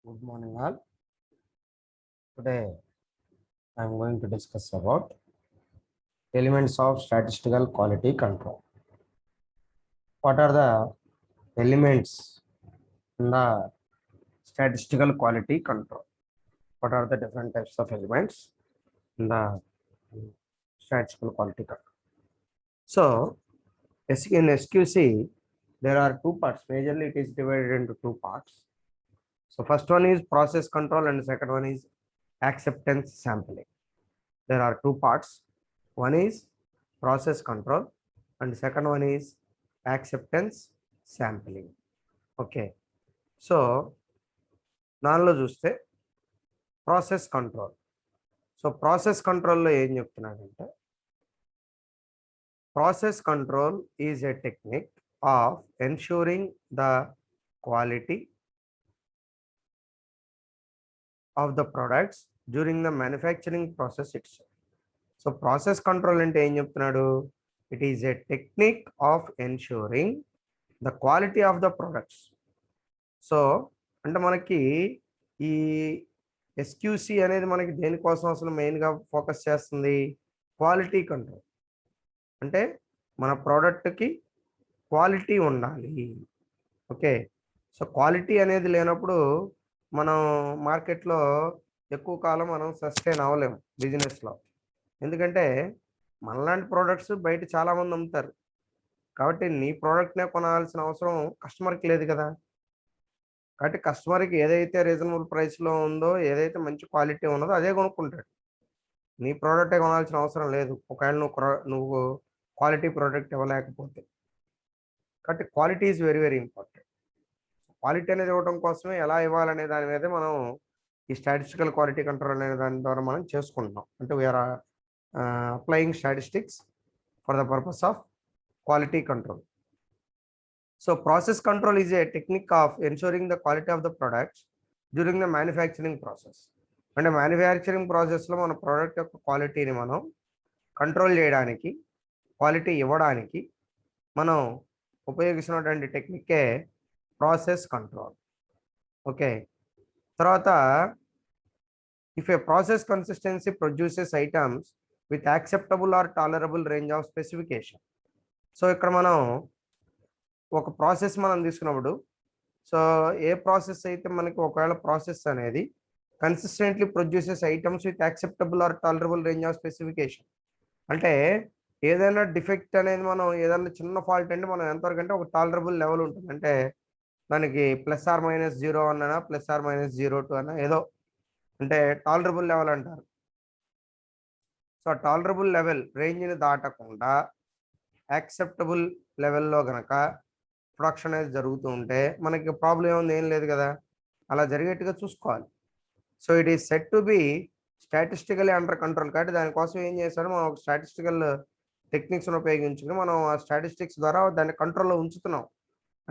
Good morning, all. Today, I am going to discuss about elements of statistical quality control. What are the elements in the statistical quality control? What are the different types of elements in the statistical quality control? So, in SQC, there are two parts. Majorly, it is divided into two parts. So, first one is process control, and second one is acceptance sampling. There are two parts. One is process control and second one is acceptance sampling. Okay. So దానిలో చూస్తే process control. So process కంట్రోల్లో ఏం చెప్తున్నాడంటే process control is a technique of ensuring the quality of the products during the manufacturing process itself. So process control అంటే ఏం చెప్తున్నాడు? It is a technique of ensuring the quality of the products. So అంటే మనకి ఈ ఎస్క్యూసి అనేది మనకి దేనికోసం అసలు మెయిన్గా ఫోకస్ చేస్తుంది? Quality control. అంటే మన ప్రోడక్ట్కి క్వాలిటీ ఉండాలి. ఓకే. సో క్వాలిటీ అనేది లేనప్పుడు మనం మార్కెట్లో ఎక్కువ కాలం మనం సస్టైన్ అవ్వలేము బిజినెస్లో. ఎందుకంటే మనలాంటి ప్రోడక్ట్స్ బయట చాలామంది అమ్ముతారు. కాబట్టి నీ ప్రోడక్ట్నే కొనాల్సిన అవసరం కస్టమర్కి లేదు కదా. కాబట్టి కస్టమర్కి ఏదైతే రీజనబుల్ ప్రైస్లో ఉందో, ఏదైతే మంచి క్వాలిటీ ఉన్నదో అదే కొనుక్కుంటాడు. నీ ప్రోడక్టే కొనాల్సిన అవసరం లేదు ఒకవేళ నువ్వు క్వాలిటీ ప్రోడక్ట్ ఇవ్వలేకపోతే. కాబట్టి quality is very very important. Quality అనేది ఇవ్వడం కోసమే ఎలా ఇవ్వాలనే దాని మీదే మనం ఈ స్టాటిస్టికల్ క్వాలిటీ కంట్రోల్ అనే దాని ద్వారా మనం చేసుకుంటున్నాం. అంటే we are applying statistics for the purpose of quality control. So process control is a technique of ensuring the quality of the products during the manufacturing process. అంటే మ్యానుఫ్యాక్చరింగ్ ప్రాసెస్లో మన ప్రోడక్ట్ యొక్క క్వాలిటీని మనం కంట్రోల్ చేయడానికి, క్వాలిటీ ఇవ్వడానికి మనం ఉపయోగిస్తున్నటువంటి టెక్నిక్కే ప్రాసెస్ కంట్రోల్. ఓకే. తర్వాత if a process consistency produces items with acceptable or tolerable range of specification. So ఇక్కడ మనం ఒక ప్రాసెస్ మనం తీసుకున్నప్పుడు, సో ఏ ప్రాసెస్ అయితే మనకి ఒకవేళ ప్రాసెస్ అనేది consistently produces items with acceptable or tolerable range of specification. అంటే ఏదైనా డిఫెక్ట్ అనేది మనం ఏదైనా చిన్న ఫాల్ట్ అంటే మనం ఎంతవరకు అంటే ఒక టాలరబుల్ లెవెల్ ఉంటుంది. అంటే దానికి +or-0 అన్నా +or-0.2 అన్నా ఏదో అంటే టాలరబుల్ లెవెల్ అంటారు. సో టాలరబుల్ లెవెల్ రేంజ్ని దాటకుండా యాక్సెప్టబుల్ లెవెల్లో కనుక ప్రొడక్షన్ అనేది జరుగుతూ ఉంటే మనకి ప్రాబ్లం ఏముంది? ఏం లేదు కదా. అలా జరిగేట్టుగా చూసుకోవాలి. So it is set to B statistically under control. కాబట్టి దానికోసం ఏం చేశాడు, మనం ఒక స్టాటిస్టికల్ టెక్నిక్స్ని ఉపయోగించుకుని మనం ఆ స్టాటిస్టిక్స్ ద్వారా దాన్ని కంట్రోల్లో ఉంచుతున్నాం.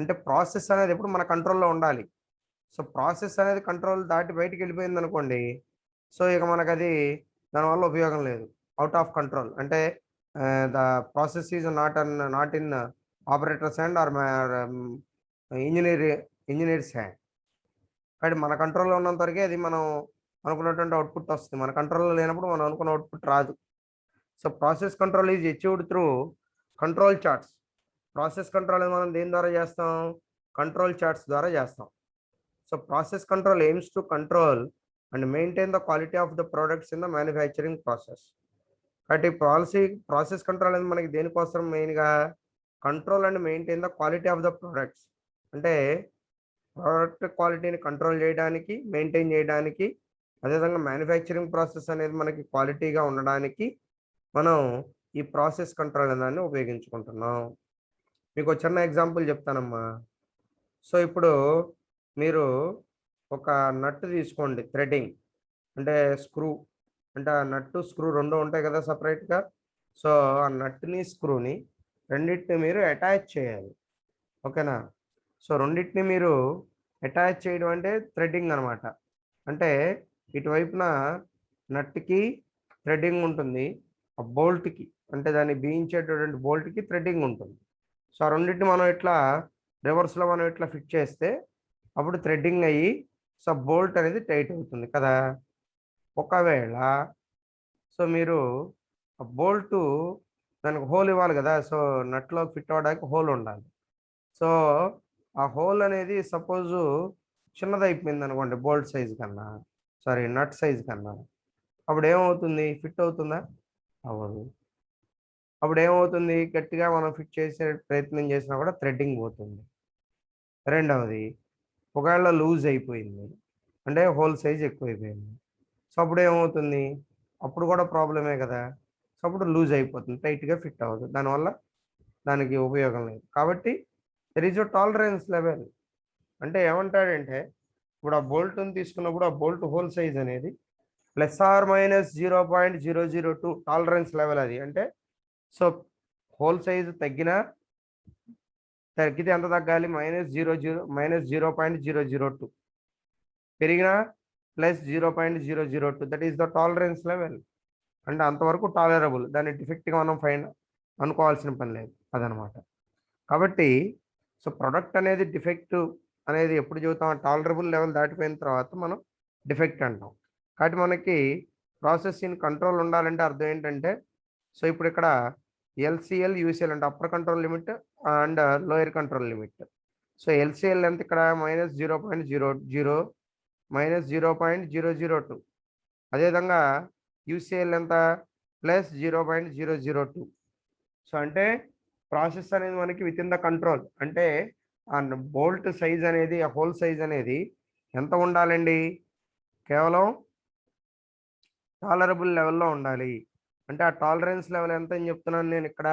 అంటే ప్రాసెస్ అనేది ఎప్పుడు మన కంట్రోల్లో ఉండాలి. సో ప్రాసెస్ అనేది కంట్రోల్ దాటి బయటికి వెళ్ళిపోయింది అనుకోండి, సో ఇక మనకు అది దానివల్ల ఉపయోగం లేదు. అవుట్ ఆఫ్ కంట్రోల్ అంటే the process is not in operator's hand or engineer's hand. కాబట్టి మన కంట్రోల్లో ఉన్నంత వరకే అది మనం అనుకున్నటువంటి అవుట్పుట్ వస్తుంది. మన కంట్రోల్లో లేనప్పుడు మనం అనుకున్న అవుట్పుట్ రాదు. So process control is achieved through control charts. Process control మనం దేని ద్వారా చేస్తాం? కంట్రోల్ చార్ట్స్ ద్వారా చేస్తాం. So process control AIIMS to control and maintain the quality of the products in the manufacturing process. కాబట్టి ప్రాసెస్ కంట్రోల్ అనేది మనకి దేనికోసం? మెయిన్గా control and maintain the quality of the products. అంటే ప్రోడక్ట్ క్వాలిటీని కంట్రోల్ చేయడానికి, మెయింటైన్ చేయడానికి, అదేవిధంగా మ్యానుఫ్యాక్చరింగ్ ప్రాసెస్ అనేది మనకి క్వాలిటీగా ఉండడానికి మనం ఈ ప్రాసెస్ కంట్రోల్ అనే దాన్ని ఉపయోగించుకుంటున్నాం. మీకు చిన్న ఎగ్జాంపుల్ చెప్తానమ్మా. సో ఇప్పుడు మీరు ఒక నట్టు తీసుకోండి, థ్రెడ్డింగ్ అంటే స్క్రూ, అంటే ఆ నట్టు స్క్రూ రెండు ఉంటాయి కదా సపరేట్గా. సో ఆ నట్టుని స్క్రూని రెండింటిని మీరు అటాచ్ చేయాలి. ఓకేనా. సో రెండింటిని మీరు అటాచ్ చేయడం అంటే థ్రెడ్డింగ్ అనమాట. అంటే ఇటువైపున నట్టుకి థ్రెడ్డింగ్ ఉంటుంది, ఆ బోల్ట్కి అంటే దాన్ని బిగించేటటువంటి బోల్ట్కి థ్రెడ్డింగ్ ఉంటుంది. సో ఆ రెండింటిని మనం ఇట్లా రివర్స్లో మనం ఇట్లా ఫిట్ చేస్తే అప్పుడు థ్రెడ్డింగ్ అయ్యి సో బోల్ట్ అనేది టైట్ అవుతుంది కదా. ఒకవేళ సో మీరు ఆ బోల్టు దానికి హోల్ ఇవ్వాలి కదా. సో నట్లో ఫిట్ అవ్వడానికి హోల్ ఉండాలి. సో ఆ హోల్ అనేది సపోజు చిన్నదయిపోయింది అనుకోండి బోల్ట్ సైజ్ కన్నా, సారీ నట్ సైజ్ కన్నా, అప్పుడు ఏమవుతుంది? ఫిట్ అవుతుందా? అవ్వదు. అప్పుడు ఏమవుతుంది? గట్టిగా మనం ఫిట్ చేసే ప్రయత్నం చేసినా కూడా థ్రెడ్డింగ్ పోతుంది. రెండవది, ఒకవేళ లూజ్ అయిపోయింది అంటే హోల్ సైజ్ ఎక్కువైపోయింది. సో అప్పుడు ఏమవుతుంది? అప్పుడు కూడా ప్రాబ్లమే కదా. సో అప్పుడు లూజ్ అయిపోతుంది, టైట్‌గా ఫిట్ అవ్వదు. దానివల్ల దానికి ఉపయోగం లేదు. కాబట్టి there is a tolerance level. అంటే ఏమంటాడంటే, ఇప్పుడు ఆ బోల్ట్‌ని తీసుకున్నప్పుడు ఆ బోల్ట్ హోల్ సైజ్ అనేది ±0.002 టాలరెన్స్ లెవెల్ అది. అంటే సో హోల్ సైజ్ తగ్గితే ఎంత తగ్గాలి? -0.002 పెరిగినా +0.002 that is the tolerance level. అంటే అంతవరకు టాలరబుల్. దాన్ని డిఫెక్ట్‌గా మనం ఫైన్ అనుకోవాల్సిన పని లేదు. అదనమాట. కాబట్టి సో ప్రొడక్ట్ అనేది డిఫెక్టివ్ అనేది ఎప్పుడు చెబుతాం? టాలరబుల్ లెవెల్ దాటిపోయిన తర్వాత మనం డిఫెక్ట్ అంటాం. కాబట్టి మనకి ప్రాసెస్ ఇన్ కంట్రోల్ ఉండాలంటే అర్థం ఏంటంటే, సో ఇప్పుడు ఇక్కడ ఎల్‌సీఎల్, యూసీఎల్ అంటే upper control limit and lower control limit. So LCL ఎంత ఇక్కడ? -0.00 -0.002. అదేవిధంగా యూసీఎల్ ఎంత? +0.002. సో అంటే ప్రాసెస్ అనేది మనకి వితిన్ ద కంట్రోల్. అంటే ఆ బోల్ట్ సైజ్ అనేది, ఆ హోల్ సైజ్ అనేది ఎంత ఉండాలండి? కేవలం టాలరబుల్ లెవెల్‌లో ఉండాలి. అంటే ఆ టాలరెన్స్ లెవెల్ ఎంత అని చెప్తున్నాను నేనిక్కడ.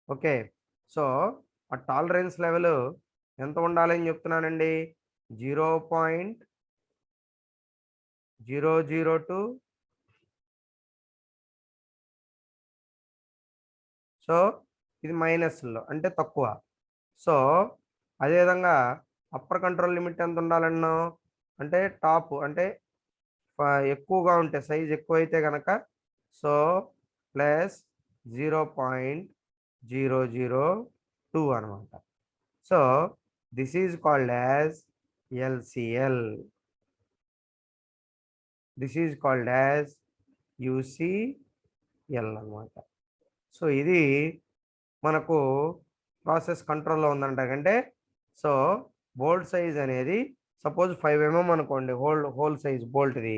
ఓకే. సో ఆ టాలరెన్స్ లెవెల్ ఎంత ఉండాలని చెప్తున్నానండి? 0.002. సో ఇది మైనస్‌లో అంటే తక్కువ. సో అదేవిధంగా అప్పర్ కంట్రోల్ లిమిట్ ఎంత ఉండాలన్నాం? అంటే టాప్ అంటే ఎక్కువగా ఉంటే సైజ్ ఎక్కువైతే గనక సో +0.002 అనమాట. So this is called as LCL. This is called as UCL అనమాట. సో ఇది మనకు ప్రాసెస్ కంట్రోల్‌లో ఉందంట. అంటే సో బోల్ట్ సైజ్ అనేది సపోజ్ 5 అనుకోండి. హోల్ సైజ్ బోల్ట్‌ది.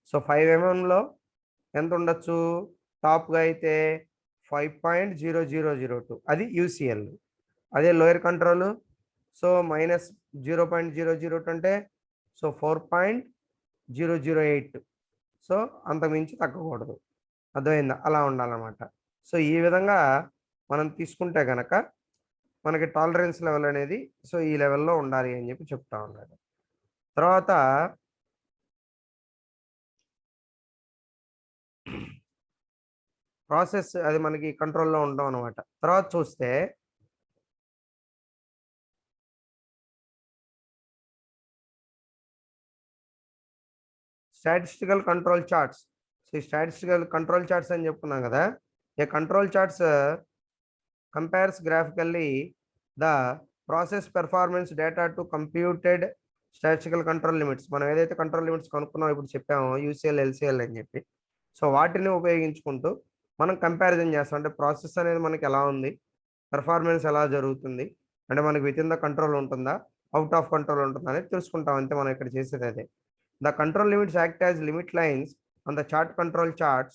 సో 5 ఎంఎంలో ఎంత ఉండొచ్చు? టాప్‌గా అయితే 5.0002 అది యూసీఎల్. అదే లోయర్ కంట్రోల్ సో -0.002 అంటే సో 4.008. సో అంతకు మించి తగ్గకూడదు. అర్థమైందా? అలా ఉండాలన్నమాట. సో ఈ విధంగా మనం తీసుకుంటే గనక మనకి టాలరెన్స్ లెవెల్ అనేది సో ఈ లెవెల్‌లో ఉండాలి అని చెప్పి చెప్తా ఉన్నాడు. తర్వాత ప్రాసెస్ అది మనకి కంట్రోల్‌లో ఉండడం అనమాట. తర్వాత చూస్తే స్టాటిస్టికల్ కంట్రోల్ చార్ట్స్. సో ఈ స్టాటిస్టికల్ కంట్రోల్ చార్ట్స్ అని చెప్పుకున్నాం కదా. A control charts compares graphically the process performance data to computed statistical control limits. మనం ఏదైతే కంట్రోల్ లిమిట్స్ కనుక్కున్నామో ఇప్పుడు చెప్పామో యూసీఎల్, ఎల్‌సీఎల్ అని చెప్పి. సో వాటిని ఉపయోగించుకుంటూ మనం కంపారిజన్ చేస్తాం. అంటే ప్రాసెస్ అనేది మనకి ఎలా ఉంది? పెర్ఫార్మెన్స్ ఎలా జరుగుతుంది? అంటే మనకి వితిన్ ద కంట్రోల్ ఉంటుందా? ఔట్ ఆఫ్ కంట్రోల్ ఉంటుందా? అనేది తెలుసుకుంటాం అంతే మనం ఇక్కడ చేసేది అదే. The control limits act as limit lines on the chart control charts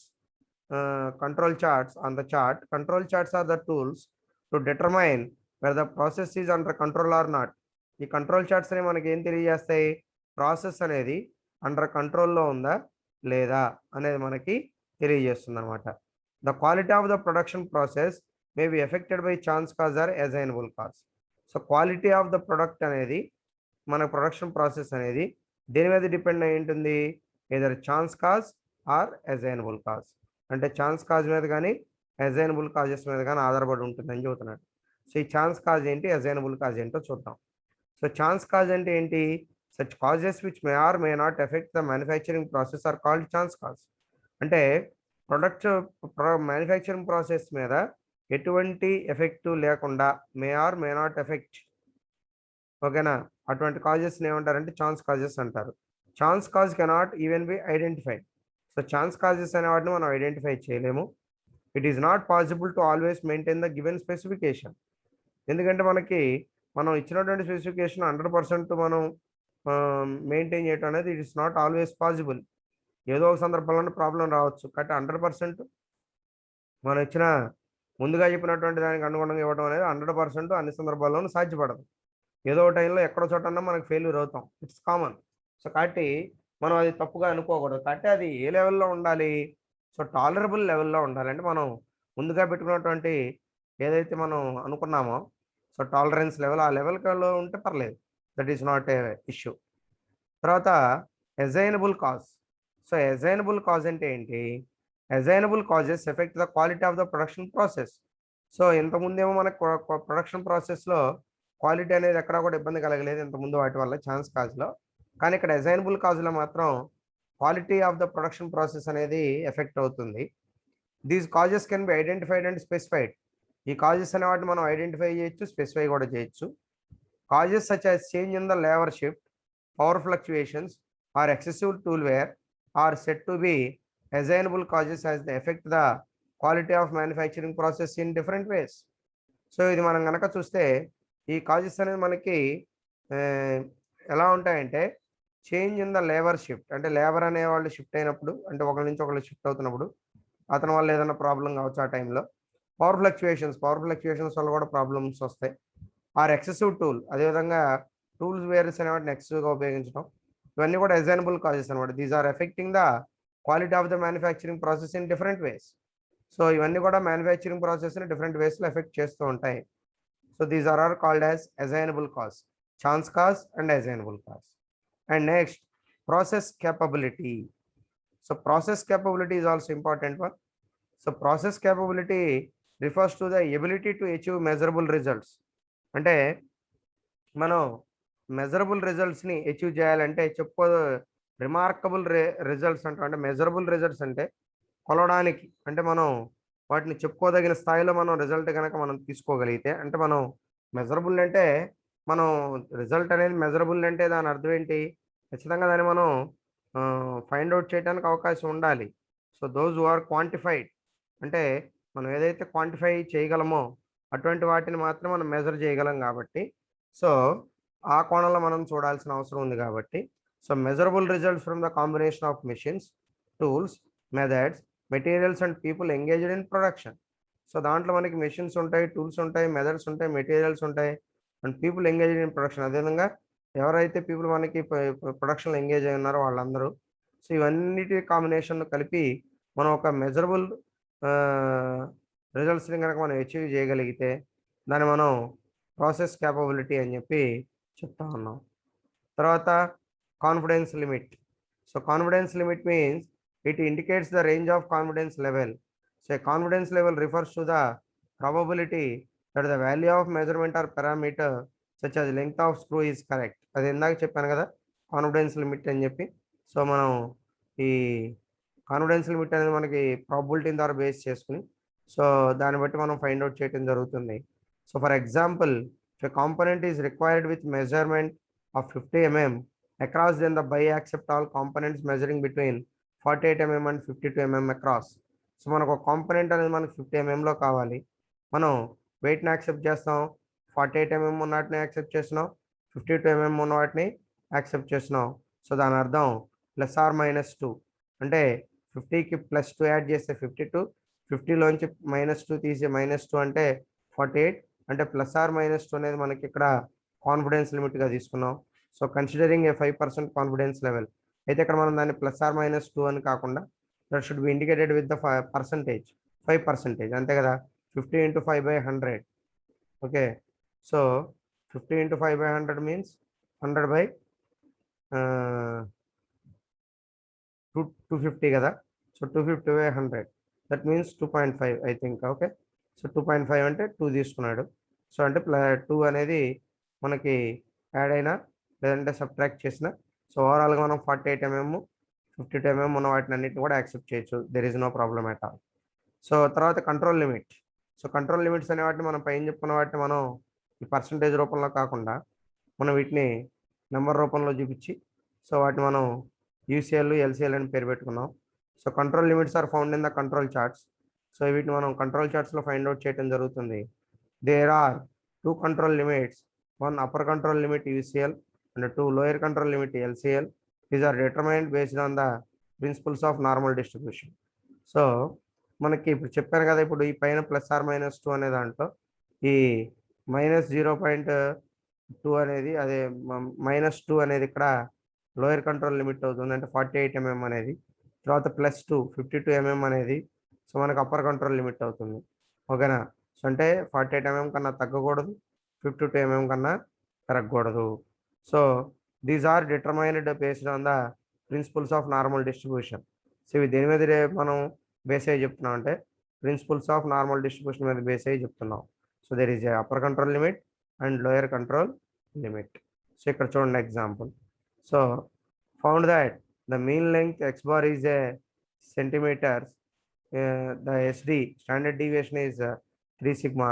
on the chart. Control charts are the tools to determine whether the process is under control or not. ఈ control charts అనేవి మనకి ఏం తెలియజేస్తాయి? Process అనేది under కంట్రోల్‌లో ఉందా? లేదా? అనేది మనకి తెలియజేస్తుంది అనమాట. The quality of the production process may be affected by chance cause or assignable cause. So quality of the product అనేది మన ప్రొడక్షన్ ప్రాసెస్ అనేది దేని మీద డిపెండ్ అయి ఉంటుంది? Either chance cause or assignable cause. అంటే ఛాన్స్ కాజ్ మీద గానీ, అసైనబుల్ కాజెస్ మీద గానీ ఆధారపడి ఉంటుందని చెబుతున్నాడు. సో ఈ ఛాన్స్ కాజ్ ఏంటి? అసైనబుల్ కాజ్ ఏంటో చూద్దాం. సో ఛాన్స్ కాజ్ అంటే ఏంటి? Such causes which may or may not affect the manufacturing process are called chance cause. అంటే ప్రొడక్ట్ మ్యానుఫ్యాక్చరింగ్ ప్రాసెస్ మీద ఎటువంటి ఎఫెక్ట్ లేకుండా may or may not affect ఓకేనా? అటువంటి కాజెస్ని ఏమంటారంటే ఛాన్స్ కాజెస్ అంటారు. Chance cause cannot even be identified. So chance causes అనే వాటిని మనం ఐడెంటిఫై చేయలేము. It is not possible to always maintain the given specification. ఎందుకంటే మనం ఇచ్చినటువంటి స్పెసిఫికేషన్ 100% మనం మెయింటైన్ చేయటం అనేది it is not always possible. ఏదో ఒక సందర్భంలో ప్రాబ్లం రావచ్చు. కాబట్టి 100% మనం ఇచ్చిన ముందుగా చెప్పినటువంటి దానికి అనుగుణంగా ఇవ్వడం అనేది 100% అన్ని సందర్భాల్లోనూ సాధ్యపడదు. ఏదో ఒక టైంలో ఎక్కడో చోటన్నా మనకు ఫెయిల్యూర్ అవుతాం. It's common. సో కాబట్టి మనం అది తప్పుగా అనుకోకూడదు. కాబట్టి అది ఏ లెవెల్‌లో ఉండాలి? సో టాలరబుల్ లెవెల్‌లో ఉండాలి. అంటే మనం ముందుగా పెట్టుకున్నటువంటి ఏదైతే మనం అనుకున్నామో, సో టాలరెన్స్ లెవెల్ ఆ లెవెల్‌లో ఉంటే పర్లేదు. That is not a issue. తర్వాత assignable cause. So assignable cause అంటే ఏంటి? Assignable causes effect the quality of the production process. So ఇంతకుముందేమో మనకు ప్రొడక్షన్ ప్రాసెస్‌లో క్వాలిటీ అనేది ఎక్కడా కూడా ఇబ్బంది కలగలేదు ఇంతకుముందు వాటి వల్ల ఛాన్స్ కాజ్‌లో. కానీ ఇక్కడ అసైనబుల్ కాజ్‌లో మాత్రం quality of the production process అనేది ఎఫెక్ట్ అవుతుంది. These causes can be identified and specified. ఈ కాజెస్ అనే వాటిని మనం ఐడెంటిఫై చేయొచ్చు, స్పెసిఫై కూడా చేయొచ్చు. Causes such as change in the labour shift, power fluctuations or excessive tool wear are set to be assignable causes as they affect the quality of manufacturing process in different ways. So ఇది మనం గనక చూస్తే ఈ causes అనేది మనకి ఆహ్, ఎలా ఉంటాయంటే change in the labour shift, అంటే లేబర్ అనేవాళ్ళు షిఫ్ట్ అయినప్పుడు, అంటే ఒకళ్ళ నుంచి ఒకళ్ళు షిఫ్ట్ అవుతున్నప్పుడు అతని వల్ల ఏదైనా ప్రాబ్లమ్ కావచ్చు ఆ టైంలో. పవర్ ఫ్లక్చుయేషన్స్ వల్ల కూడా ప్రాబ్లమ్స్ వస్తాయి. ఆర్ ఎక్సెసివ్ టూల్, అదేవిధంగా టూల్స్ వేర్స్ అనే వాటిని ఎక్సెసివ్‌గా ఉపయోగించడం. ఇవన్నీ కూడా అసైనబుల్ కాజెస్ అనమాట. These are affecting the quality of the manufacturing process in different ways. So ఇవన్నీ కూడా మ్యానుఫ్యాక్చరింగ్ ప్రాసెస్‌ని డిఫరెంట్ వేస్‌లో ఎఫెక్ట్ చేస్తూ ఉంటాయి. So these are called as assignable cause, chance cause and assignable cause. And next process capability. So process capability is also important one. So process capability refers to the ability to achieve measurable results. అంటే మనం measurable రిజల్ట్స్‌ని achieve చేయాలంటే remarkable results అంటాం. అంటే measurable results అంటే కొలవడానికి, అంటే మనం వాటిని చెప్పుకోదగిన స్థాయిలో మనం రిజల్ట్ గనక మనం తీసుకోగలిగితే, అంటే మనం మెజరబుల్ అంటే మనం రిజల్ట్ అనేది మెజరబుల్ అంటే దాని అర్థం ఏంటి? ఖచ్చితంగా దాన్ని మనం ఫైండ్ ఔట్ చేయడానికి అవకాశం ఉండాలి. So those who are quantified, అంటే మనం ఏదైతే క్వాంటిఫై చేయగలమో అటువంటి వాటిని మాత్రం మనం మెజర్ చేయగలం కాబట్టి, సో ఆ కోణంలో మనం చూడాల్సిన అవసరం ఉంది కాబట్టి, so measurable results from the combination of machines, tools, methods, materials and people engaged in production. So దాంట్లో మనకి మెషిన్స్ ఉంటాయి, టూల్స్ ఉంటాయి, మెథడ్స్ ఉంటాయి, మెటీరియల్స్ ఉంటాయి and people engaged in production. అదేవిధంగా ఎవరైతే పీపుల్ మనకి ప్రొడక్షన్‌లో ఎంగేజ్ అయి ఉన్నారో వాళ్ళందరూ. సో ఇవన్నిటి కాంబినేషన్ కలిపి మనం ఒక మెజరబుల్ ఆహ్, రిజల్ట్స్‌ని గనక మనం అచీవ్ చేయగలిగితే దాన్ని మనం ప్రాసెస్ కేపబిలిటీ అని చెప్పి చెప్తా ఉన్నాం. తర్వాత confidence limit. So confidence limit means it indicates the range of confidence level. So confidence level refers to the probability that the value of measurement or parameter such as length of screw is correct. అది ఇందాక చెప్పాను కదా confidence limit అని చెప్పి. So మనం ఈ confidence limit అనేది మనకి ప్రాబబిలిటీ ద్వారా బేస్ చేసుకొని, సో దాన్ని బట్టి మనం ఫైండ్ ఔట్ చేయడం జరుగుతుంది. So for example, if a component is required with measurement of 50 mm across, then the buyer accept all components measuring between 48 mm and 52 mm across. So మనకు ఒక component అనేది మనకు 50 mm లో కావాలి. మనం వెయిట్‌ని యాక్సెప్ట్ చేస్తాం. 48 mm ఉన్న వాటిని యాక్సెప్ట్ చేస్తున్నాం. 52 mm ఉన్న వాటిని యాక్సెప్ట్ చేస్తున్నాం. సో దాని అర్థం +or -2. అంటే 50కి +2 యాడ్ చేస్తే 52, 50లోంచి -2 తీసి -2 అంటే 48, అంటే +or-2 అనేది మనకి ఇక్కడ కాన్ఫిడెన్స్ లిమిట్‌గా తీసుకున్నాం. సో కన్సిడరింగ్ ఏ 5% కాన్ఫిడెన్స్ లెవెల్. అయితే ఇక్కడ మనం దాన్ని +or-2 అని కాకుండా that should be indicated with the percentage, 5% అంతే కదా. 50 × 5/100. ఓకే. సో 50 × 5/100 మీన్స్ 100 బై 250 కదా. So 250/100 that means 2.5 I think. Okay. So 2.5 అంటే 2 తీసుకున్నాడు. సో అంటే 2 అనేది మనకి యాడ్ అయినా లేదంటే సబ్ట్రాక్ట్ చేసినా, సో ఓవరాల్‌గా మనం 48 mm, 52 mm ఉన్న వాటిని అన్నిటిని కూడా యాక్సెప్ట్ చేయొచ్చు. There is no problem at all. So తర్వాత control limit. So control limits అనే వాటిని మనం పైన చెప్పుకున్న వాటిని మనం ఈ పర్సెంటేజ్ రూపంలో కాకుండా మనం వీటిని నెంబర్ రూపంలో చూపించి సో వాటిని మనం యూసీఎల్ ఎల్సీఎల్ అని పేరు పెట్టుకున్నాం. So control limits are found in the control charts. So వీటిని మనం కంట్రోల్ చార్ట్స్లో ఫైండ్ అవుట్ చేయడం జరుగుతుంది. There are 2 control limits, 1 upper control limit UCL and 2 lower control limit LCL. These are determined based on the principles of normal distribution. So మనకి ఇప్పుడు చెప్పాను కదా, ఇప్పుడు ఈ పైన +or-2 అనే దాంట్లో ఈ -0.2 అనేది అదే -2 అనేది ఇక్కడ లోయర్ కంట్రోల్ లిమిట్ అవుతుంది, అంటే 48 mm అనేది. తర్వాత +2 52 mm అనేది సో మనకు అప్పర్ కంట్రోల్ లిమిట్ అవుతుంది. ఓకేనా? సో అంటే 48 mm కన్నా తగ్గకూడదు, 52 mm కన్నా పెరగకూడదు. So these are determined based on the principles of normal distribution. So ఇవి దేని మీద మనం బేస్ అయ్యి చెప్తున్నాం అంటే ప్రిన్సిపల్స్ ఆఫ్ నార్మల్ డిస్ట్రిబ్యూషన్ మీద బేస్ అయ్యి చెప్తున్నాం. So there is a upper control limit and lower control limit. So ఇక్కడ చూడండి example. So found that the mean length x bar is a centimeters. The SD standard deviation is 3 sigma.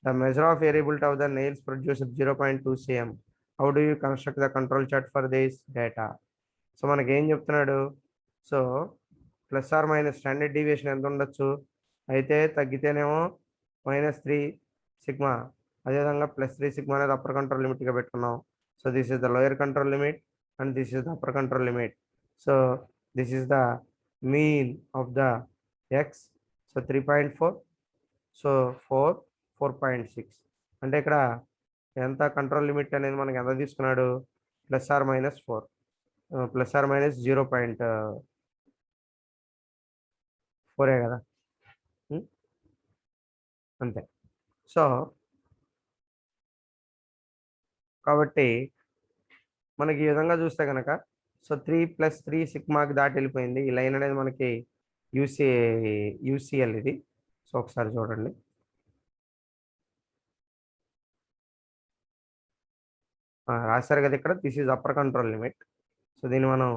The measure of variability of the nails produced 0.2 cm. How do you construct the control chart for this data? So మనకి ఏం చెప్తున్నాడు, so ± standard deviation ఎంత ఉండొచ్చు, అయితే తగ్గితేనేమో -3 sigma, అదేవిధంగా +3 sigma అనేది upper control లిమిట్గా పెట్టుకున్నాం. So this is the lower control limit and this is the upper control limit. So this is the mean of the X. So 3.4, so 4, 4.6 అంటే ఇక్కడ ఎంత కంట్రోల్ లిమిట్ అనేది మనకి ఎంత తీసుకున్నాడు, ±4 ±0.4 కదా, అంతే. సో కాబట్టి మనకి ఈ విధంగా చూస్తే కనుక సో 3+3 సిగ్మాకి దాటి వెళ్ళిపోయింది. ఈ లైన్ అనేది మనకి యూసీఎల్ ఇది. సో ఒకసారి చూడండి. రాశారు కదా ఇక్కడ, this is upper control limit. So దీన్ని మనం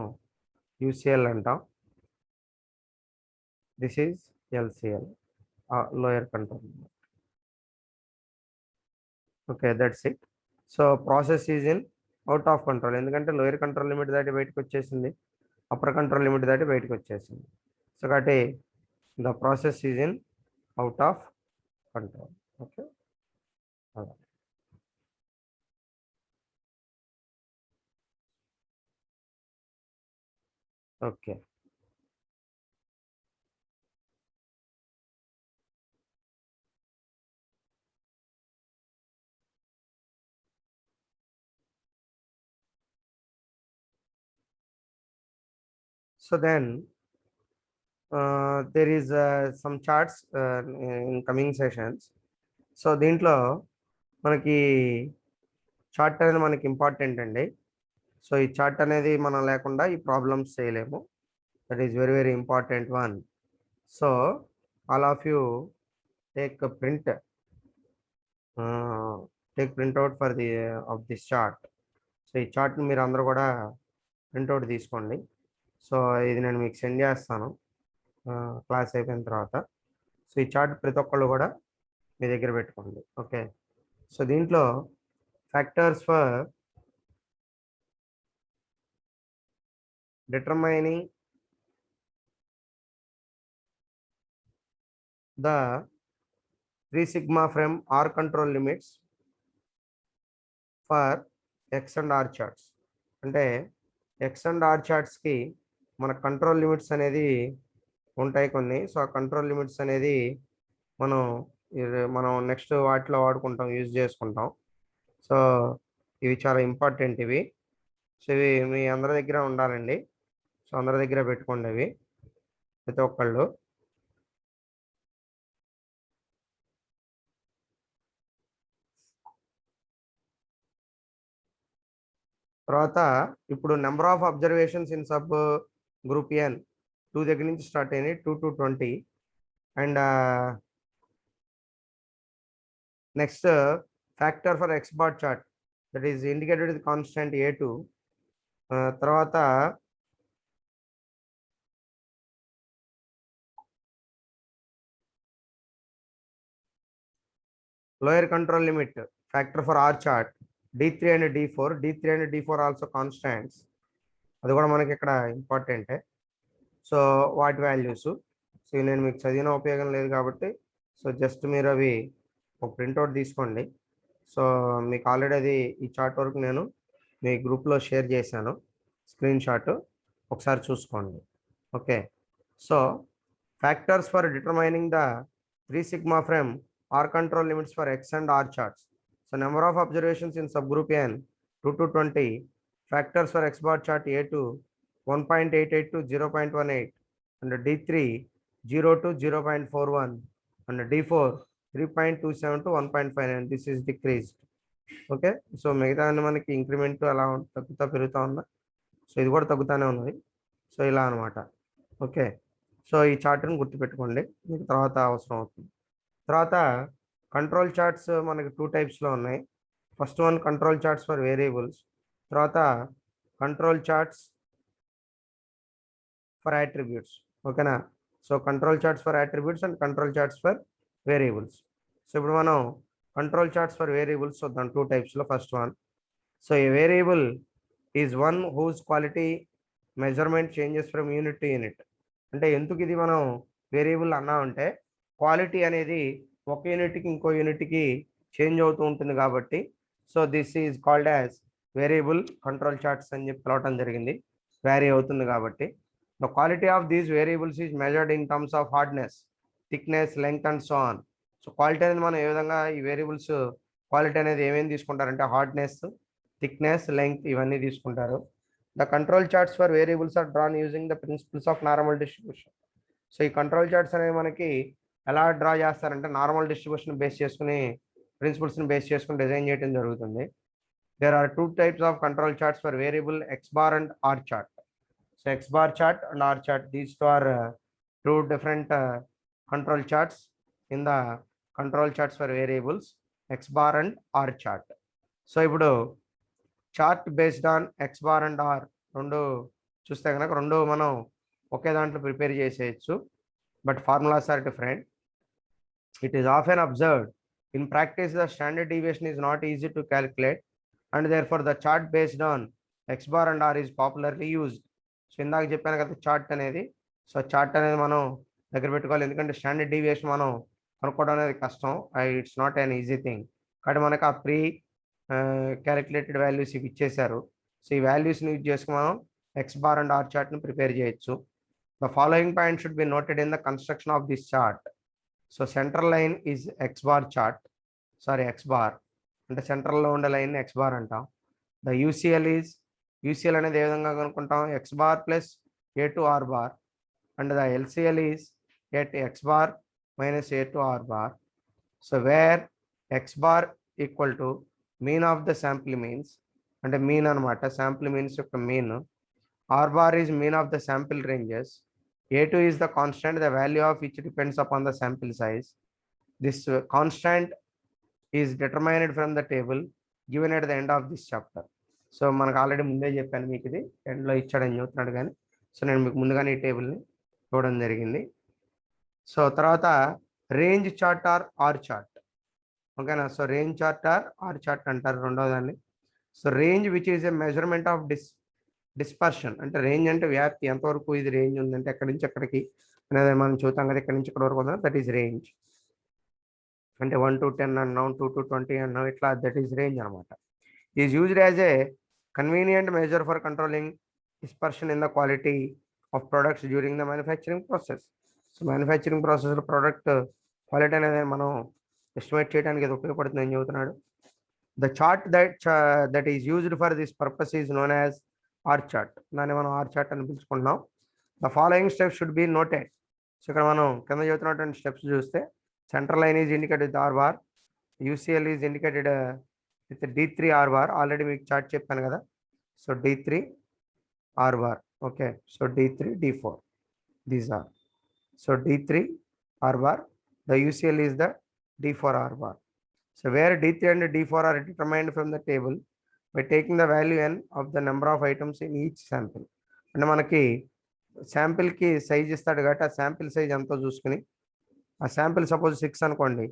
యూసీఎల్ అంటాం. This is LCL, lower control limit. Okay, that's it. So process is in out of control, ఎందుకంటే లోయర్ కంట్రోల్ లిమిట్ దాటి బయటకు వచ్చేసింది, అప్పర్ కంట్రోల్ లిమిట్ దాటి బయటకు వచ్చేసింది. సో కాబట్టి the process is in out of control. Okay, okay. So then there is some charts in coming sessions. So దీంట్లో మనకి చార్ట్ అనేది మనకి ఇంపార్టెంట్ అండి. సో ఈ చార్ట్ అనేది మనం లేకుండా ఈ ప్రాబ్లమ్స్ చేయలేము. That is very very important one. So all of you take print out for the of this chart. So ఈ చార్ట్ని మీరు అందరూ కూడా ప్రింట్అవుట్ తీసుకోండి. సో ఇది నేను మీకు సెండ్ చేస్తాను క్లాస్ అయిపోయిన తర్వాత. సో ఈ చార్ట్ ప్రతి ఒక్కళ్ళు కూడా మీ దగ్గర పెట్టుకోండి. ఓకే, సో దీంట్లో factors for determining the 3 sigma from R control limits for X and R charts. అంటే X and R chartsకి మన కంట్రోల్ లిమిట్స్ అనేది ఉంటాయి కొన్ని. సో ఆ కంట్రోల్ లిమిట్స్ అనేది మనం నెక్స్ట్ వాటిలో వాడుకుంటాం, యూజ్ చేసుకుంటాం. సో ఇవి చాలా ఇంపార్టెంట్ ఇవి. సో ఇవి మీ అందరి దగ్గర ఉండాలండి. సో అందరి దగ్గర పెట్టుకోండి ఇవి ప్రతి ఒక్కళ్ళు. తర్వాత ఇప్పుడు number of observations in sub group n 2 దగ్గర నుంచి స్టార్ట్ అయినాయి, 2 to 20. And next factor for x bar chart, that is indicated with constant A2. తర్వాత lower control limit factor for R chart D3 and D4. D3 and D4 also constants, అది కూడా మనకి ఇక్కడ ఇంపార్టెంటే. So వాటి values, so నేను మీకు చదివిన ఉపయోగం లేదు కాబట్టి సో జస్ట్ మీరు అవి ఒక ప్రింట్అవుట్ తీసుకోండి. సో మీకు ఆల్రెడీ అది ఈ చార్ట్ వరకు నేను మీ గ్రూప్లో షేర్ చేశాను, స్క్రీన్ షాట్ ఒకసారి చూసుకోండి. Okay, so factors for determining the 3 sigma frame R control limits for X and R charts. So number of observations in subgroup N 2 to 20, factors for X bar chart A2 1.88 to 0.18, and D3 0 to 0.41, and D4 3.27 to 1.59. This is decreased. Okay, so మిగతా మనకి increment అలా తగ్గుతా పెరుగుతూ ఉన్నా, so ఇది కూడా తగ్గుతానే ఉన్నది. So ఇలా అనమాట. ఓకే, సో ఈ చార్ట్ని గుర్తుపెట్టుకోండి, మీకు తర్వాత అవసరం అవుతుంది. తర్వాత కంట్రోల్ చార్ట్స్ మనకి 2 టైప్స్లో ఉన్నాయి. First one control charts for variables, తర్వాత కంట్రోల్ చార్ట్స్ ఫర్ యాట్రిబ్యూట్స్. ఓకేనా, so control charts for attributes and control charts for variables. So ఇప్పుడు మనం కంట్రోల్ చార్ట్స్ ఫర్ వేరియబుల్స్ చూద్దాం 2 టైప్స్లో. First one, so a variable is one whose quality measurement changes from unit to unit. అంటే ఎందుకు ఇది మనం variable అన్నామంటే quality అనేది ఒక యూనిట్కి ఇంకో యూనిట్కి చేంజ్ అవుతూ ఉంటుంది కాబట్టి, so this is called as variable control charts అని చెప్పి పిలవటం జరిగింది, వ్యారీ అవుతుంది కాబట్టి. The quality of these variables is measured in terms of hardness, thickness, length and so on. So quality అనేది మనం ఏ విధంగా ఈ వేరియబుల్స్ క్వాలిటీ అనేది ఏమేమి తీసుకుంటారంటే హార్డ్నెస్, థిక్నెస్, లెంగ్త్ ఇవన్నీ తీసుకుంటారు. The control charts for variables are drawn using the principles of normal distribution. So ఈ control charts అనేవి మనకి ఎలా డ్రా చేస్తారంటే నార్మల్ డిస్ట్రిబ్యూషన్ బేస్ చేసుకుని, ప్రిన్సిపల్స్ని బేస్ చేసుకుని డిజైన్ చేయడం జరుగుతుంది. There are 2 types of control charts for variable X bar and R chart. So X bar chart and R chart, these two are 2 different control charts in the control charts for variables X bar and R chart. So ఇప్పుడు chart based on x bar and R రెండు చూస్తే కనుక రెండు మనం ఒకే దాంట్లో prepare చేసేయచ్చు, but formulas are different. It is often observed in practice the standard deviation is not easy to calculate and therefore the chart based on x bar and R is popularly used. So ఇందాక చెప్పాను కదా chart అనేది, so chart అనేది మనం దగ్గర పెట్టుకోవాలి, ఎందుకంటే standard deviation మనం కనుక్కోవడం అనేది కష్టం, it's not an easy thing. కాబట్టి మనకు ఆ ప్రీ క్యాలిక్యులేటెడ్ వాల్యూస్ ఇవి ఇచ్చేశారు. సో ఈ వాల్యూస్ని యూజ్ చేసుకుని మనం ఎక్స్ బార్ అండ్ ఆర్ చార్ట్ని ప్రిపేర్ చేయొచ్చు. The following point should be noted in the construction of this chart. So central line is x bar chart, sorry x bar అంటే సెంట్రల్లో ఉండే లైన్ ఎక్స్ బార్ అంటాం. The UCL అనేది ఏ విధంగా కనుక్కుంటాం, x bar plus A two R bar, and the LCL is at x bar minus A two R bar. So where x bar equal to mean of the sample means, అంటే mean అనమాట, sample means యొక్క mean. R bar is mean of the sample ranges. A2 is the constant, the value of which depends upon the sample size. This constant is determined from the table given at the end of this chapter. So మనకు already ముందే చెప్పాను, మీకు ఇది ఎండ్లో ఇచ్చాడని చెబుతున్నాడు కానీ, so నేను మీకు ముందుగానే ఈ టేబుల్ని చూడడం జరిగింది. సో తర్వాత రేంజ్ చార్ట్ ఆర్ చార్ట్. ఓకేనా, so range chart R chart అంటారు రెండో దాన్ని. So range which is a measurement of dispersion, అంటే రేంజ్ అంటే వ్యాప్తి, ఎంతవరకు ఇది రేంజ్ ఉందంటే ఎక్కడి నుంచి ఎక్కడికి అనేది మనం చూద్దాం కదా, ఎక్కడి నుంచి ఎక్కడి వరకు ఉందా, దట్ ఈస్ రేంజ్. అంటే 1 to 10 అన్నాం, 2 to 20 అన్నాం, ఇట్లా దట్ ఈస్ రేంజ్ అనమాట. Is used as a convenient measure for controlling dispersion in the quality of products during the manufacturing process. So manufacturing ప్రాసెస్లో ప్రోడక్ట్ క్వాలిటీ అనేది మనం ఎస్టిమేట్ చేయడానికి ఇది ఉపయోగపడుతుంది అని చెబుతున్నాడు. The chart that is used for this purpose is known as R chart, దాన్ని మనం ఆర్ చార్ట్ అని పిలుచుకుంటున్నాం. The following steps should be noted. So ఇక్కడ మనం కింద చెబుతున్నటువంటి స్టెప్స్ చూస్తే, central line is indicated with R bar, UCL is indicated with D3 R bar, already మీకు చార్ట్ చెప్పాను కదా. So D3 R bar, okay, so D3 D4 these are. So D3 R bar, the UCL is the D4 R bar. So where D3 and D4 are determined from the table by taking the value n of the number of items in each sample. అంటే మనకి శాంపిల్కి size ఇస్తాడు కాబట్టి ఆ sample size ఎంతో చూసుకుని, ఆ sample suppose 6 అనుకోండి,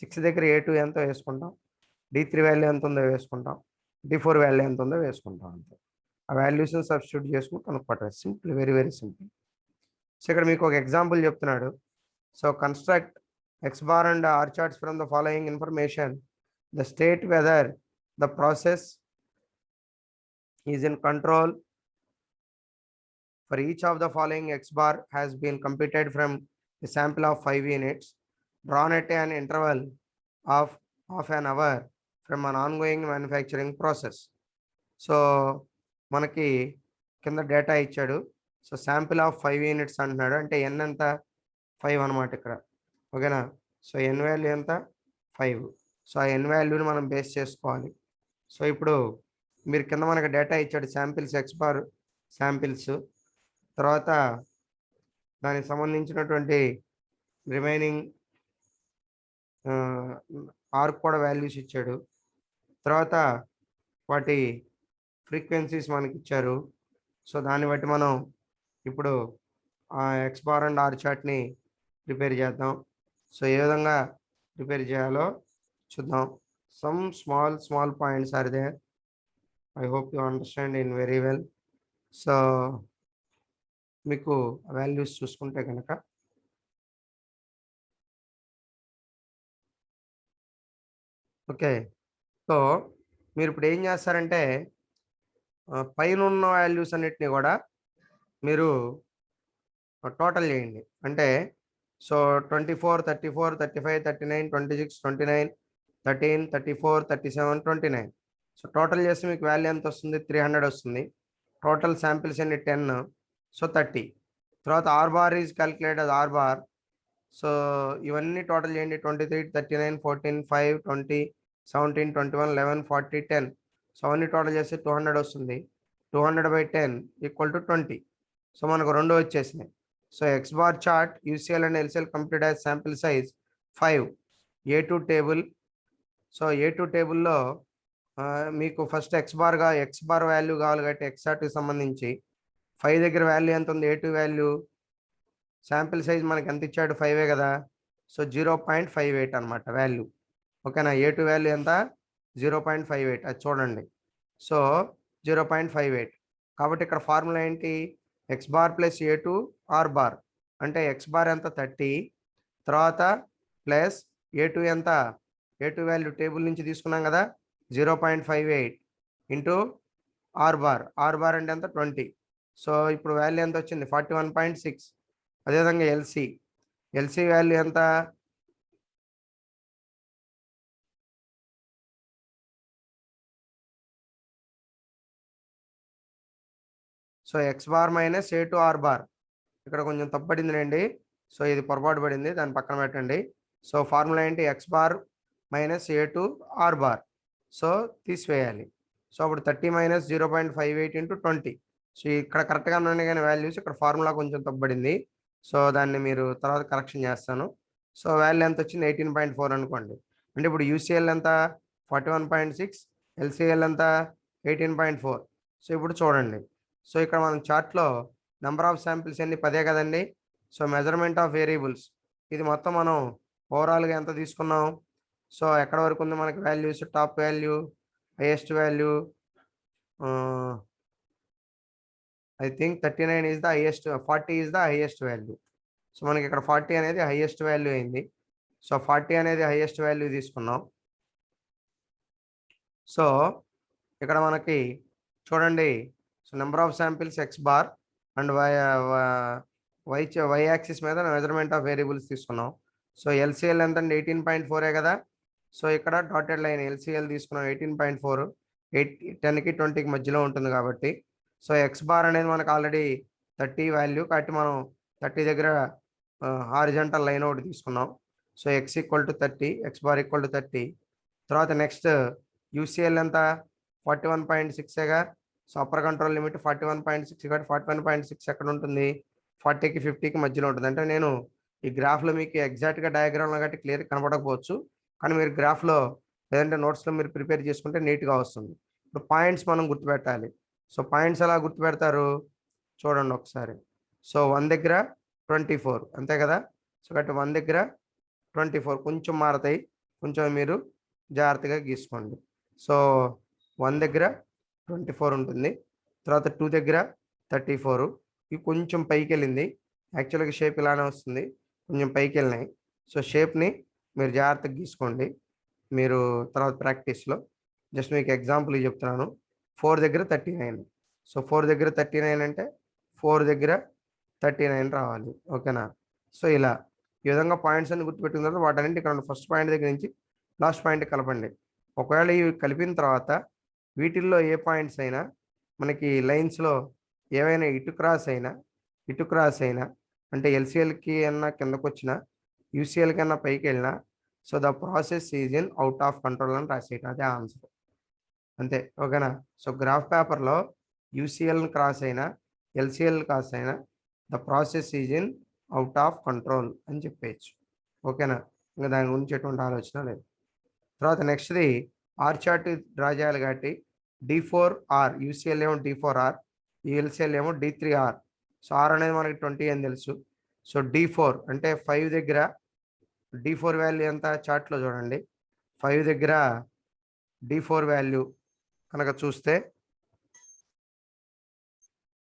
6 దగ్గర A2 ఎంతో వేసుకుంటాం, D3 వాల్యూ ఎంత ఉందో వేసుకుంటాం, D4 వాల్యూ ఎంత ఉందో వేసుకుంటాం అంతే. ఆ వాల్యూస్ని సబ్స్టిట్యూట్ చేసుకుని కనుక్కోవటం. Simple, very very simple. So ఇక్కడ మీకు ఒక ఎగ్జాంపుల్ చెప్తున్నాడు. So construct X bar and R charts from the following information. The state whether the process is in control for each of the following x bar has been computed from a sample of 5 units drawn at an interval of half an hour from an ongoing manufacturing process. So మనకి కింద data ఇచ్చాడు. So sample of 5 units అంటున్నాడు. అంటే ఎన్ ఎంత 5 అనమాట ఇక్కడ. ఓకేనా. So ఎన్ value ఎంత 5. సో ఆ ఎన్ వాల్యూని మనం బేస్ చేసుకోవాలి. సో ఇప్పుడు మీరు కింద మనకి డేటా ఇచ్చాడు, శాంపిల్స్ ఎక్స్ బార్ శాంపిల్స్, తర్వాత దానికి సంబంధించినటువంటి రిమైనింగ్ ఆర్క్ కూడా వాల్యూస్ ఇచ్చాడు. తర్వాత వాటి ఫ్రీక్వెన్సీస్ మనకి ఇచ్చారు. సో దాన్ని బట్టి మనం ఇప్పుడు ఆ ఎక్స్ బార్ అండ్ ఆర్ చార్ట్ని ప్రిపేర్ చేద్దాం. సో ఏ విధంగా ప్రిపేర్ చేయాలో చూద్దాం. Some small points are there. I hope you understand in very well. So మీకు వాల్యూస్ చూసుకుంటే కనుక ఓకే. సో మీరు ఇప్పుడు ఏం చేస్తారంటే పైన ఉన్న వాల్యూస్ అన్నిటిని కూడా మీరు టోటల్ చేయండి. అంటే సో 24, 34, 35, 39, 26, 29, 13, 34, 37, 29. సో టోటల్ చేస్తే మీకు వాల్యూ ఎంత వస్తుంది? 300 వస్తుంది. టోటల్ శాంపిల్స్ ఎన్ని? 10. సో 30. తర్వాత R bar is calculated R bar. So ఇవన్నీ టోటల్ చేయండి. 23, 39, 14, 5, 20, 17, 21, 11, 40, 10. సో అవన్నీ టోటల్ చేస్తే 200 వస్తుంది. 200/10 = 20. సో మనకు 2 వచ్చేసినాయి. So X bar chart UCL and LCL complete as sample size 5. A2 table. So A2 టేబుల్లో మీకు ఫస్ట్ ఎక్స్ బార్ వాల్యూ కావాలి కాబట్టి ఎక్స్ చార్ట్కి సంబంధించి 5 దగ్గర వాల్యూ ఎంత ఉంది? A2 వాల్యూ శాంపిల్ సైజ్ మనకి ఎంత ఇచ్చాడు? 5 కదా. సో 0.58 అనమాట వాల్యూ. ఓకేనా. A2 వాల్యూ ఎంత? 0.58. అది చూడండి. సో 0.58. కాబట్టి ఇక్కడ ఫార్ములా ఏంటి? X bar plus A2 R bar. అంటే ఎక్స్ బార్ ఎంత? 30. తర్వాత ప్లస్ A2 ఎంత? A2 వాల్యూ టేబుల్ నుంచి తీసుకున్నాం కదా, 0.58 into R bar. R bar అంటే ఎంత? 20. సో ఇప్పుడు వాల్యూ ఎంత వచ్చింది? 41.6. అదేవిధంగా ఎల్సి వాల్యూ ఎంత? So X bar minus A2 R bar. ఇక్కడ కొంచెం తప్పడింది రండి. సో ఇది పొరపాటు పడింది, దాన్ని పక్కన పెట్టండి. సో ఫార్ములా ఏంటి? X bar minus A2 R bar. So తీసివేయాలి. సో అప్పుడు 30 మైనస్ 0.58 ఇంటూ 20. సో ఇక్కడ కరెక్ట్గా ఉన్నాయి కానీ వాల్యూస్ ఇక్కడ ఫార్ములా కొంచెం తప్పబడింది. సో దాన్ని మీరు తర్వాత కరెక్షన్ చేస్తాను. సో వాల్యూ ఎంత వచ్చింది? 18.4 అనుకోండి. అంటే ఇప్పుడు యూసీఎల్ ఎంత? 41.6. ఎల్సీఎల్ ఎంత? 18.4. సో ఇప్పుడు చూడండి. సో ఇక్కడ మనం చార్ట్లో నెంబర్ ఆఫ్ శాంపిల్స్ ఎన్ని? 10 కదండి. సో మెజర్మెంట్ ఆఫ్ వేరియబుల్స్ ఇది మొత్తం మనం ఓవరాల్గా ఎంత తీసుకున్నాం? సో ఎక్కడ వరకు ఉంది మనకి values? Top value, highest value, I think 39 is the highest, 40 is the highest value. So మనకి ఇక్కడ 40 అనేది హైయెస్ట్ వాల్యూ అయింది. సో 40 అనేది హైయెస్ట్ వాల్యూ తీసుకున్నాం. సో ఇక్కడ మనకి చూడండి. So number of samples X bar and Y axis మీద మెజర్మెంట్ ఆఫ్ వేరియబుల్స్ తీసుకున్నాం. సో ఎల్సీఎల్ ఎంత అండి? 18.4 కదా. సో ఇక్కడ డాటెడ్ లైన్ ఎల్సీఎల్ తీసుకున్నాం 18.4. 10కి 20కి మధ్యలో ఉంటుంది కాబట్టి. సో ఎక్స్ బార్ అనేది మనకు ఆల్రెడీ 30 వాల్యూ కాబట్టి మనం 30 దగ్గర హారిజంటల్ లైన్ ఒకటి తీసుకున్నాం. So X equal to 30, X bar equal to 30. తర్వాత నెక్స్ట్ యూసీఎల్ ఎంత? 41.6గా. సో అప్పర్ కంట్రోల్ లిమిట్ 41.6 కాబట్టి 41.6 ఎక్కడ ఉంటుంది? 40కి 50కి మధ్యలో ఉంటుంది. అంటే నేను ఈ గ్రాఫ్లో మీకు ఎగ్జాక్ట్గా డయాగ్రామ్లో కాబట్టి క్లియర్ కనపడకపోవచ్చు, కానీ మీరు గ్రాఫ్లో లేదంటే నోట్స్లో మీరు ప్రిపేర్ చేసుకుంటే నీట్గా వస్తుంది. ఇప్పుడు పాయింట్స్ మనం గుర్తుపెట్టాలి. సో పాయింట్స్ ఎలా గుర్తుపెడతారు చూడండి ఒకసారి. సో 1 దగ్గర 24 అంతే కదా. సో కాబట్టి 1 దగ్గర 24 కొంచెం మారతాయి, కొంచెం మీరు జాగ్రత్తగా గీసుకోండి. సో 1 దగ్గర 24 ఉంటుంది, తర్వాత 2 దగ్గర 34, ఇవి కొంచెం పైకి వెళ్ళింది. యాక్చువల్గా షేప్ ఇలానే వస్తుంది, కొంచెం పైకి వెళ్ళినాయి. సో షేప్ని మీరు జాగ్రత్తగా గీసుకోండి మీరు తర్వాత ప్రాక్టీస్లో. జస్ట్ మీకు ఎగ్జాంపుల్ చెప్తున్నాను. 4 దగ్గర 39, సో 4 దగ్గర 39 అంటే 4 దగ్గర 39 రావాలి. ఓకేనా? సో ఇలా ఈ విధంగా పాయింట్స్ అన్ని గుర్తుపెట్టుకున్న తర్వాత వాటన్నింటి ఇక్కడ ఫస్ట్ పాయింట్ దగ్గర నుంచి లాస్ట్ పాయింట్ కలపండి. ఒకవేళ ఇవి కలిపిన తర్వాత వీటిల్లో ఏ పాయింట్స్ అయినా మనకి లైన్స్లో ఏవైనా ఇటు క్రాస్ అయినా అంటే ఎల్సిఎల్కి అన్నా కిందకు వచ్చినా యూసిఎల్ కన్నా పైకి వెళ్ళినా so the process is in out of control అని రాసేయటం, అదే ఆన్సర్. అంతే. ఓకేనా? సో గ్రాఫ్ పేపర్లో యూసిఎల్ క్రాస్ అయినా ఎల్సిఎల్ క్రాస్ అయినా the process is in out of control అని చెప్పేయచ్చు. ఓకేనా? ఇంకా దాని గురించి ఎటువంటి ఆలోచన లేదు. తర్వాత నెక్స్ట్ది ఆర్ చార్ట్ డ్రా చేయాలి కాబట్టి D4R, యూసిఎల్ ఏమో D4R, ఎల్సిఎల్ ఏమో D3R. సో ఆర్ అనేది మనకి 20 అని తెలుసు. సో D4 అంటే 5 దగ్గర D4 వాల్యూ ఎంత చార్ట్లో చూడండి. 5 దగ్గర D4 వాల్యూ కనుక చూస్తే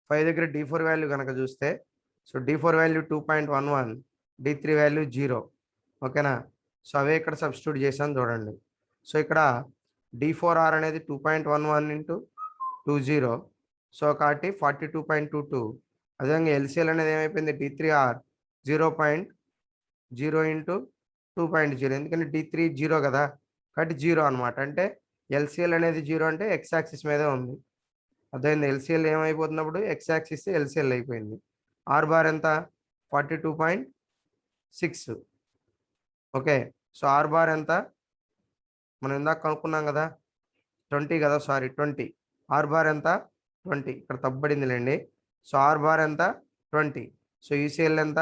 5 దగ్గర D4 వాల్యూ కనుక చూస్తే so D4 value 2.11, D3 value 0. ఓకేనా? సో అవే ఇక్కడ సబ్స్టిట్యూట్ చేశాను చూడండి. సో ఇక్కడ D4R అనేది 2.11 ఇంటూ 20, సో కాబట్టి 42.22. అదేవిధంగా ఎల్సిఎల్ అనేది ఏమైపోయింది D3R 0.0 ఇంటూ 2.0, ఎందుకంటే D3 0 కదా కాబట్టి 0 అనమాట. అంటే ఎల్సిఎల్ అనేది 0 అంటే ఎక్స్ యాక్సిస్ మీదే ఉంది. అదేంది ఎల్సిఎల్ ఏమైపోతున్నప్పుడు ఎక్స్ యాక్సిస్ ఎల్సిఎల్ అయిపోయింది. ఆర్ బార్ ఎంత 42.6. ఓకే. సో ఆర్ బార్ ఎంత మనం ఇందాక కనుక్కున్నాం కదా 20 కదా, సారీ 20. ఆర్ బార్ ఎంత 20, ఇక్కడ తప్పబడిందిలేండి. సో ఆర్ బార్ ఎంత 20, సో యూసిఎల్ ఎంత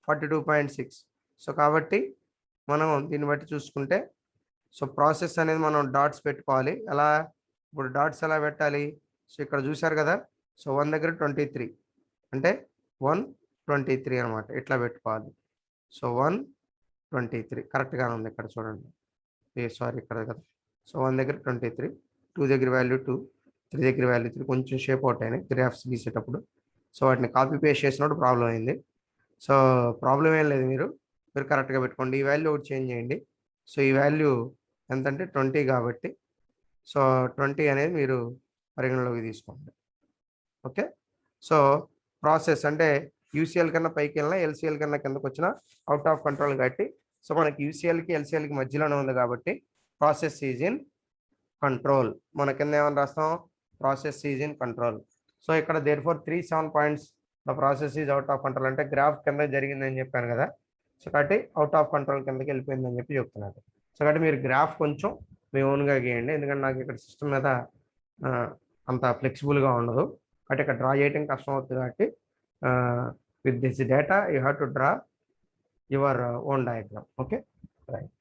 42.6. సో కాబట్టి మనం దీన్ని బట్టి చూసుకుంటే సో ప్రాసెస్ అనేది మనం డాట్స్ పెట్టుకోవాలి. ఎలా ఇప్పుడు డాట్స్ ఎలా పెట్టాలి? సో ఇక్కడ చూశారు కదా, సో 1 దగ్గర 23 అంటే 123 అనమాట, ఇట్లా పెట్టుకోవాలి. సో 123 కరెక్ట్గానే ఉంది ఇక్కడ చూడండి. సారీ ఇక్కడ కదా. సో 1 దగ్గర 23, 2 దగ్గర వాల్యూ 2, 3 దగ్గర వాల్యూ 3, కొంచెం షేప్ అవుట్ అయినాయి గ్రాఫ్స్ గీసేటప్పుడు. సో వాటిని కాపీ పేస్ట్ చేసినప్పుడు ప్రాబ్లం అయింది. సో ప్రాబ్లం ఏం లేదు, మీరు కరెక్ట్గా పెట్టుకోండి. ఈ వాల్యూ ఒకటి చేంజ్ చేయండి. సో ఈ వాల్యూ ఎంతంటే 20 కాబట్టి సో 20 అనేది మీరు పరిగణలోకి తీసుకోండి. ఓకే. సో ప్రాసెస్ అంటే యూసిఎల్ కన్నా పైకి వెళ్ళినా ఎల్సిఎల్ కన్నా కిందకు వచ్చినా అవుట్ ఆఫ్ కంట్రోల్ కాబట్టి సో మనకి యూసిఎల్కి ఎల్సిఎల్కి మధ్యలోనే ఉంది కాబట్టి ప్రాసెస్ ఈజ్ ఇన్ కంట్రోల్. మన కింద ఏమని రాస్తాం? Process is in control. So ఇక్కడ therefore 3-7 points the process is out of control అంటే గ్రాఫ్ కింద జరిగిందని చెప్పాను కదా. సో కాబట్టి అవుట్ ఆఫ్ కంట్రోల్ కిందకి వెళ్ళిపోయిందని చెప్పి చెప్తున్నాను. సో కాబట్టి మీరు గ్రాఫ్ కొంచెం మీ ఓన్గా గీయండి, ఎందుకంటే నాకు ఇక్కడ సిస్టమ్ మీద అంత ఫ్లెక్సిబుల్గా ఉండదు కాబట్టి ఇక్కడ డ్రా చేయడం కష్టం అవుతుంది. కాబట్టి with this data you have to draw your own diagram. Okay, right.